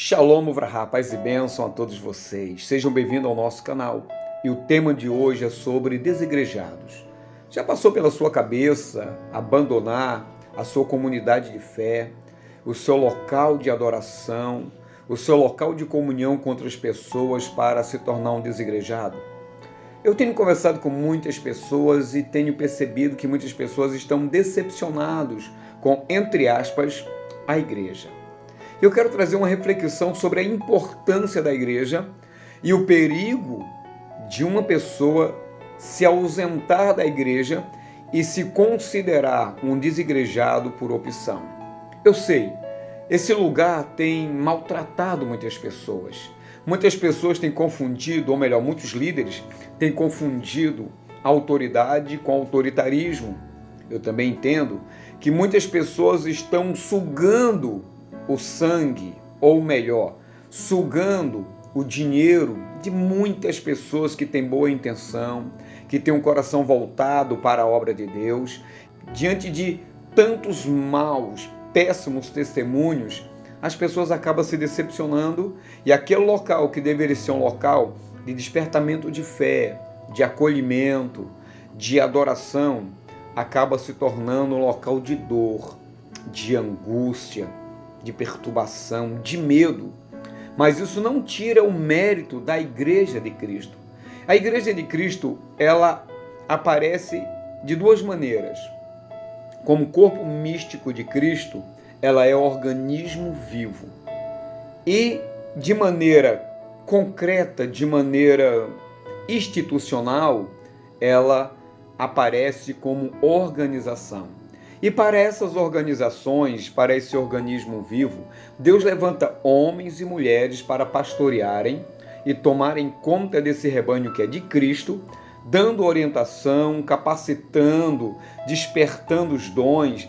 Shalom, Uvrahá, paz e bênção a todos vocês. Sejam bem-vindos ao nosso canal. E o tema de hoje é sobre desigrejados. Já passou pela sua cabeça abandonar a sua comunidade de fé, o seu local de adoração, o seu local de comunhão com outras pessoas para se tornar um desigrejado? Eu tenho conversado com muitas pessoas e tenho percebido que muitas pessoas estão decepcionados com, entre aspas, a igreja. Eu quero trazer uma reflexão sobre a importância da igreja e o perigo de uma pessoa se ausentar da igreja e se considerar um desigrejado por opção. Eu sei, esse lugar tem maltratado muitas pessoas. Muitas pessoas têm confundido, ou melhor, muitos líderes têm confundido autoridade com autoritarismo. Eu também entendo que muitas pessoas estão sugando o sangue, ou melhor, sugando o dinheiro de muitas pessoas que têm boa intenção, que têm um coração voltado para a obra de Deus. Diante de tantos maus, péssimos testemunhos, as pessoas acabam se decepcionando e aquele local que deveria ser um local de despertamento de fé, de acolhimento, de adoração, acaba se tornando um local de dor, de angústia, de perturbação, de medo. Mas isso não tira o mérito da Igreja de Cristo. A Igreja de Cristo, ela aparece de duas maneiras. Como corpo místico de Cristo, ela é organismo vivo. E de maneira concreta, de maneira institucional, ela aparece como organização. E para essas organizações, para esse organismo vivo, Deus levanta homens e mulheres para pastorearem e tomarem conta desse rebanho que é de Cristo, dando orientação, capacitando, despertando os dons,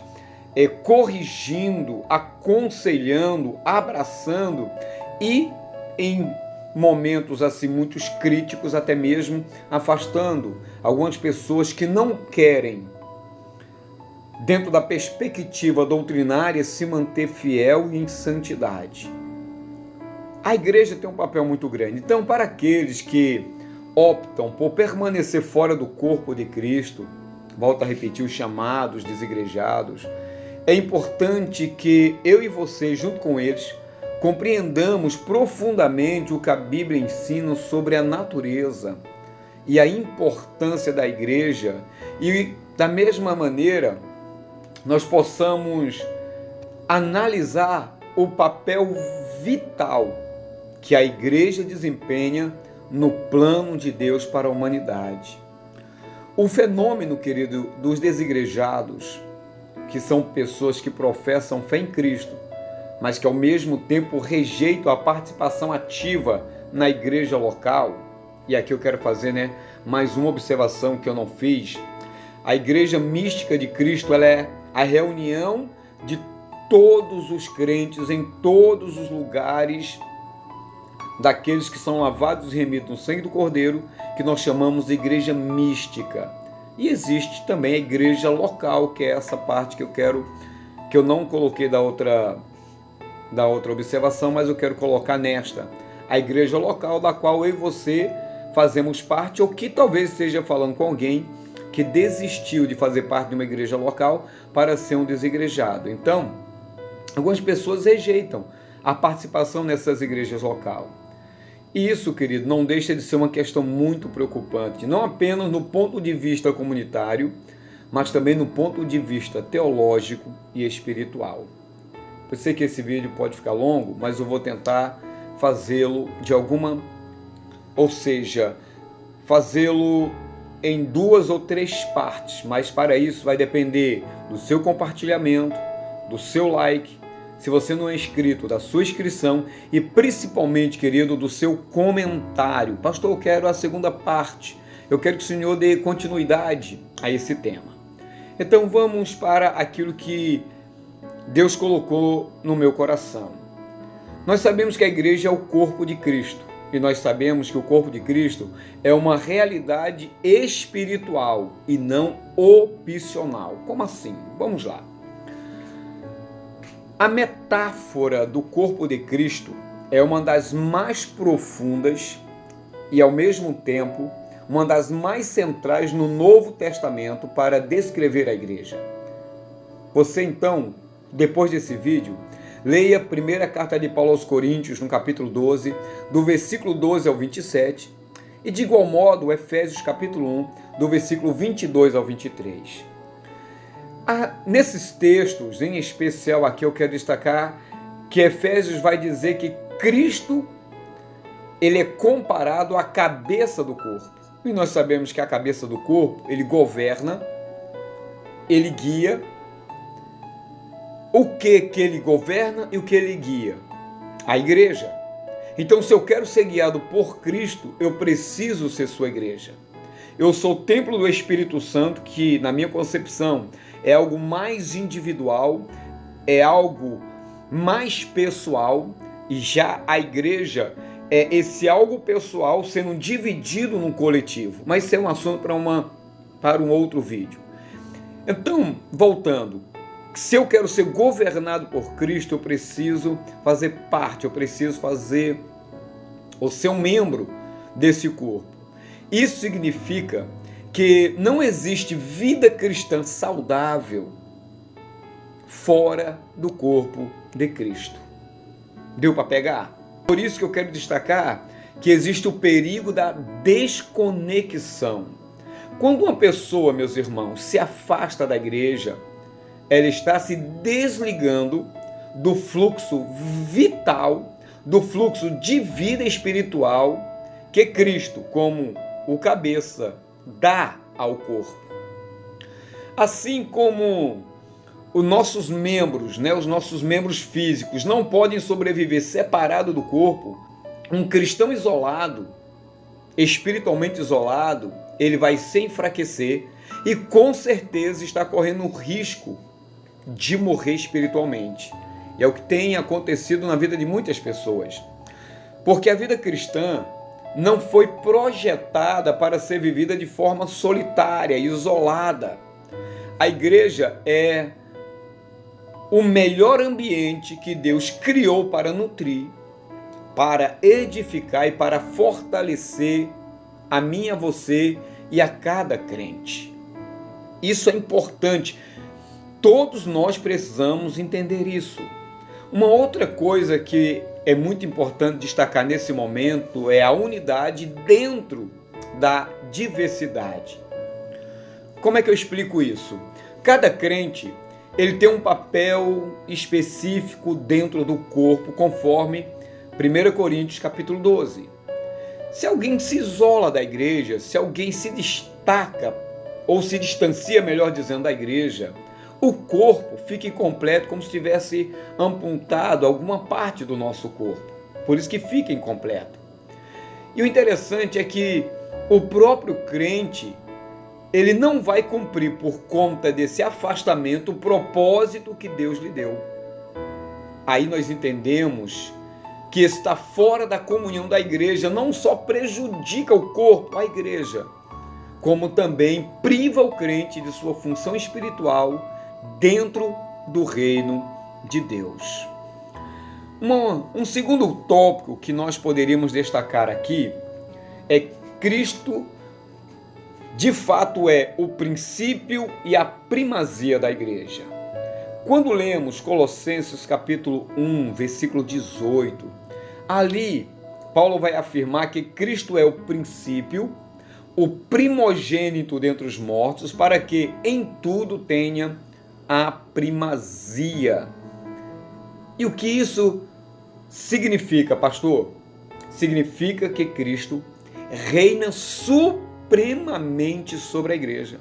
corrigindo, aconselhando, abraçando e, em momentos assim muitos críticos, até mesmo afastando algumas pessoas que não querem, dentro da perspectiva doutrinária, se manter fiel e em santidade. A igreja tem um papel muito grande. Então, para aqueles que optam por permanecer fora do corpo de Cristo, volto a repetir, os chamados desigrejados, é importante que eu e você, junto com eles, compreendamos profundamente o que a Bíblia ensina sobre a natureza e a importância da igreja e, da mesma maneira, nós possamos analisar o papel vital que a igreja desempenha no plano de Deus para a humanidade. O fenômeno, querido, dos desigrejados, que são pessoas que professam fé em Cristo, mas que ao mesmo tempo rejeitam a participação ativa na igreja local. E aqui eu quero fazer mais uma observação que eu não fiz. A igreja mística de Cristo, ela é a reunião de todos os crentes em todos os lugares, daqueles que são lavados e remidos no sangue do Cordeiro, que nós chamamos de igreja mística. E existe também a igreja local, que é essa parte que eu não coloquei da outra observação, mas eu quero colocar nesta. A igreja local, da qual eu e você fazemos parte, ou que talvez esteja falando com alguém que desistiu de fazer parte de uma igreja local para ser um desigrejado. Então, algumas pessoas rejeitam a participação nessas igrejas locais. E isso, querido, não deixa de ser uma questão muito preocupante, não apenas no ponto de vista comunitário, mas também no ponto de vista teológico e espiritual. Eu sei que esse vídeo pode ficar longo, mas eu vou tentar fazê-lo fazê-lo em 2 ou 3 partes, mas para isso vai depender do seu compartilhamento, do seu like, se você não é inscrito, da sua inscrição e principalmente, querido, do seu comentário. Pastor, eu quero a segunda parte, eu quero que o Senhor dê continuidade a esse tema. Então vamos para aquilo que Deus colocou no meu coração. Nós sabemos que a igreja é o corpo de Cristo. E nós sabemos que o corpo de Cristo é uma realidade espiritual e não opcional. Como assim? Vamos lá. A metáfora do corpo de Cristo é uma das mais profundas e, ao mesmo tempo, uma das mais centrais no Novo Testamento para descrever a igreja. Você, então, depois desse vídeo, leia a primeira carta de Paulo aos Coríntios, no capítulo 12, do versículo 12 ao 27, e de igual modo, Efésios, capítulo 1, do versículo 22 ao 23. Nesses textos, em especial aqui, eu quero destacar que Efésios vai dizer que Cristo, ele é comparado à cabeça do corpo. E nós sabemos que a cabeça do corpo, ele governa, ele guia. O que ele governa e o que ele guia? A igreja. Então, se eu quero ser guiado por Cristo, eu preciso ser sua igreja. Eu sou o templo do Espírito Santo, que, na minha concepção, é algo mais individual, é algo mais pessoal, e já a igreja é esse algo pessoal sendo dividido no coletivo. Mas isso é um assunto para um outro vídeo. Então, voltando, se eu quero ser governado por Cristo, eu preciso fazer parte, eu preciso fazer ou ser um membro desse corpo. Isso significa que não existe vida cristã saudável fora do corpo de Cristo. Deu para pegar? Por isso que eu quero destacar que existe o perigo da desconexão. Quando uma pessoa, meus irmãos, se afasta da igreja, ela está se desligando do fluxo vital, do fluxo de vida espiritual que Cristo, como o cabeça, dá ao corpo. Assim como os nossos membros, os nossos membros físicos não podem sobreviver separado do corpo, um cristão isolado, espiritualmente isolado, ele vai se enfraquecer e com certeza está correndo o risco de morrer espiritualmente. E é o que tem acontecido na vida de muitas pessoas. Porque a vida cristã não foi projetada para ser vivida de forma solitária, isolada. A igreja é o melhor ambiente que Deus criou para nutrir, para edificar e para fortalecer a mim, a você e a cada crente. Isso é importante. Todos nós precisamos entender isso. Uma outra coisa que é muito importante destacar nesse momento é a unidade dentro da diversidade. Como é que eu explico isso? Cada crente, ele tem um papel específico dentro do corpo, conforme 1 Coríntios capítulo 12. Se alguém se isola da igreja, se alguém se destaca, ou se distancia, melhor dizendo, da igreja, o corpo fica incompleto, como se tivesse amputado alguma parte do nosso corpo. Por isso que fica incompleto. E o interessante é que o próprio crente, ele não vai cumprir por conta desse afastamento o propósito que Deus lhe deu. Aí nós entendemos que estar fora da comunhão da igreja não só prejudica o corpo, a igreja, como também priva o crente de sua função espiritual dentro do reino de Deus. Um segundo tópico que nós poderíamos destacar aqui é Cristo, de fato, é o princípio e a primazia da igreja. Quando lemos Colossenses capítulo 1, versículo 18, ali Paulo vai afirmar que Cristo é o princípio, o primogênito dentre os mortos, para que em tudo tenha a primazia. E o que isso significa, pastor? Significa que Cristo reina supremamente sobre a igreja,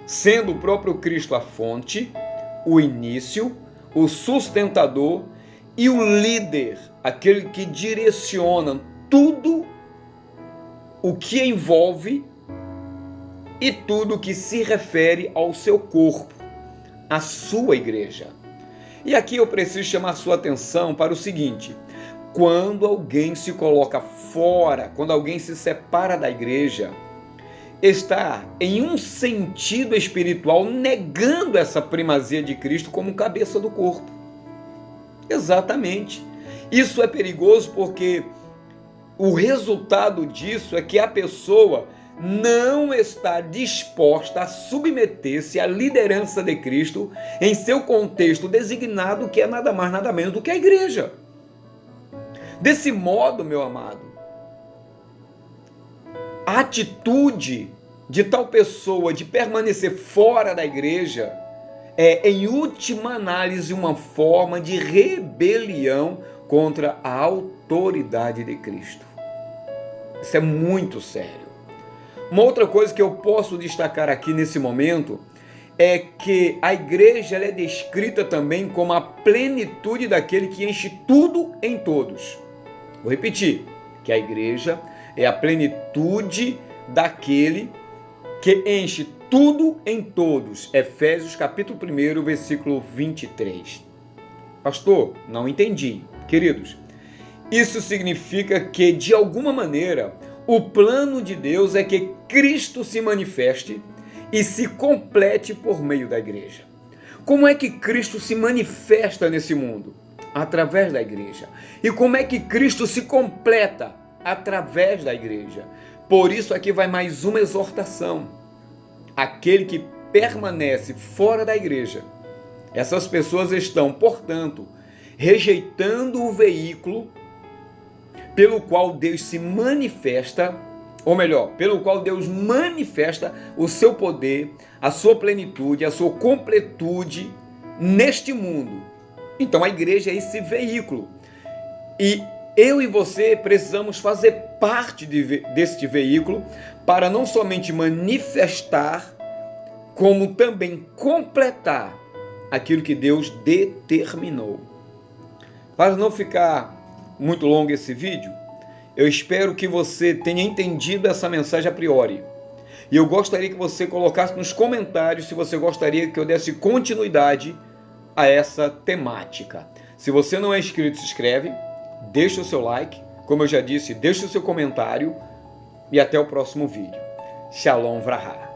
sendo o próprio Cristo a fonte, o início, o sustentador e o líder, aquele que direciona tudo o que envolve e tudo que se refere ao seu corpo, a sua igreja. E aqui eu preciso chamar sua atenção para o seguinte: quando alguém se coloca fora, quando alguém se separa da igreja, está em um sentido espiritual negando essa primazia de Cristo como cabeça do corpo. Exatamente. Isso é perigoso porque o resultado disso é que a pessoa não está disposta a submeter-se à liderança de Cristo em seu contexto designado, que é nada mais, nada menos do que a igreja. Desse modo, meu amado, a atitude de tal pessoa de permanecer fora da igreja é, em última análise, uma forma de rebelião contra a autoridade de Cristo. Isso é muito sério. Uma outra coisa que eu posso destacar aqui nesse momento é que a igreja ela é descrita também como a plenitude daquele que enche tudo em todos. Vou repetir, que a igreja é a plenitude daquele que enche tudo em todos. Efésios capítulo 1, versículo 23. Pastor, não entendi. Queridos, isso significa que, de alguma maneira, o plano de Deus é que Cristo se manifeste e se complete por meio da igreja. Como é que Cristo se manifesta nesse mundo? Através da igreja. E como é que Cristo se completa? Através da igreja. Por isso aqui vai mais uma exortação. Aquele que permanece fora da igreja, essas pessoas estão, portanto, rejeitando o veículo pelo qual Deus se manifesta, ou melhor, pelo qual Deus manifesta o seu poder, a sua plenitude, a sua completude neste mundo. Então a igreja é esse veículo. E eu e você precisamos fazer parte deste veículo para não somente manifestar, como também completar aquilo que Deus determinou. Para não ficar muito longo esse vídeo, eu espero que você tenha entendido essa mensagem a priori. E eu gostaria que você colocasse nos comentários se você gostaria que eu desse continuidade a essa temática. Se você não é inscrito, se inscreve, deixa o seu like, como eu já disse, deixa o seu comentário e até o próximo vídeo. Shalom Vraha.